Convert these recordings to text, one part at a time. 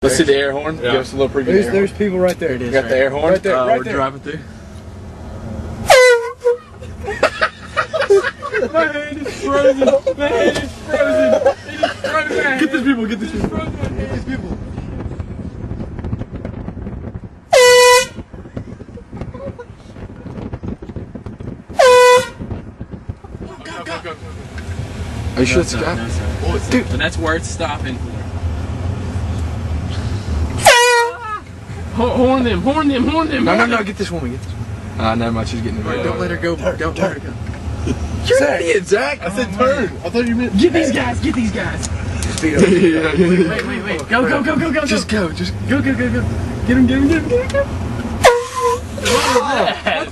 Let's see the air horn. Yeah. Give us a little preview. There's people right there. It is. Got the air horn. Right there. Right we're there. driving through. My hand is frozen. My hand is frozen. It is frozen. Get these people. Get these people. Get these people. Go. Are you sure it's got? Dude, but that's worth stopping. Horn them. No, get this woman, never mind, she's getting it. Don't let her go, don't let her go. You're an idiot, Zach! I said turn. I thought you meant... Get these guys. Wait. Go. Just go. Get him.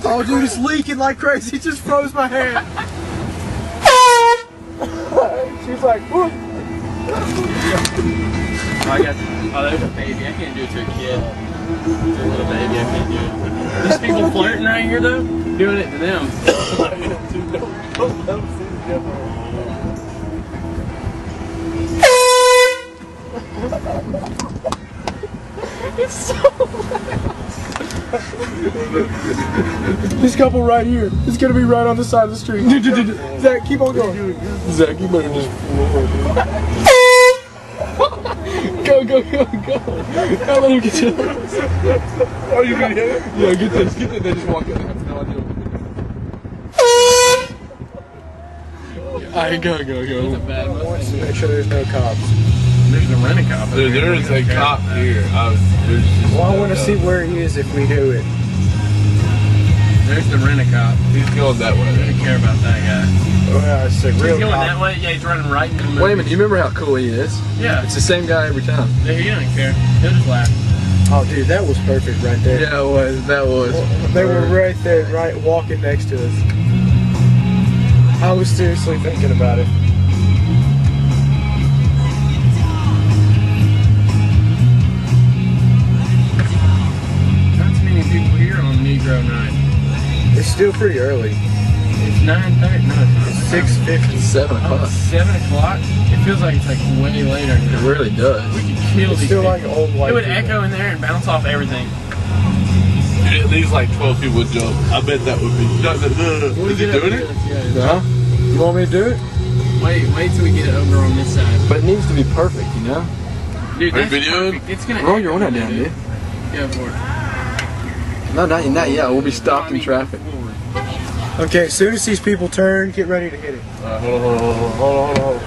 Oh, dude, it's leaking like crazy. It just froze my hand. She's like, whoop. There's a baby. I can't do it to a kid. There's a little baby. I can't do it. These people flirting right here, though, doing it to them. It's so loud. This couple right here. It's gonna be right on the side of the street. Zach, keep on going. Zach, you better just... Go. Don't let him get you. Oh, you gonna hit it? Yeah, get this. They just walk in. I have no idea. Alright, go. It's a bad one. Make sure there's no cops. There's a rent-a-cop. There is a cop here. Well, I want to see where he is if we do it. There's the rent-a-cop. He's going that way. I don't care about that guy. Well, it's a He's real going cop. that way? Yeah, he's running right into the movie. Wait a minute, you remember how cool he is? Yeah. It's the same guy every time. He doesn't care. He'll just laugh. Oh, dude, that was perfect right there. Yeah, it was. That was. They were right there, right walking next to us. I was seriously thinking about it. Not too many people here on Negro night. It's still pretty early. It's 9:30. No, it's not. 6:50. 7 Oh, o'clock. it's 7 o'clock? It feels like it's like way later It now. really does. We could kill It's these still people. like old white It would people. echo in there and bounce off everything. Dude, at least like 12 people would jump. I bet that would be. Is he doing it? Huh? You want me to do it? Wait till we get it over on this side. But it needs to be perfect, you know? Dude, Are you that's videoing? perfect. It's gonna Roll your echo window down, in there, dude. Go for it. No, not yet. We'll be stopped in traffic. Okay, as soon as these people turn, get ready to hit it. Hold on.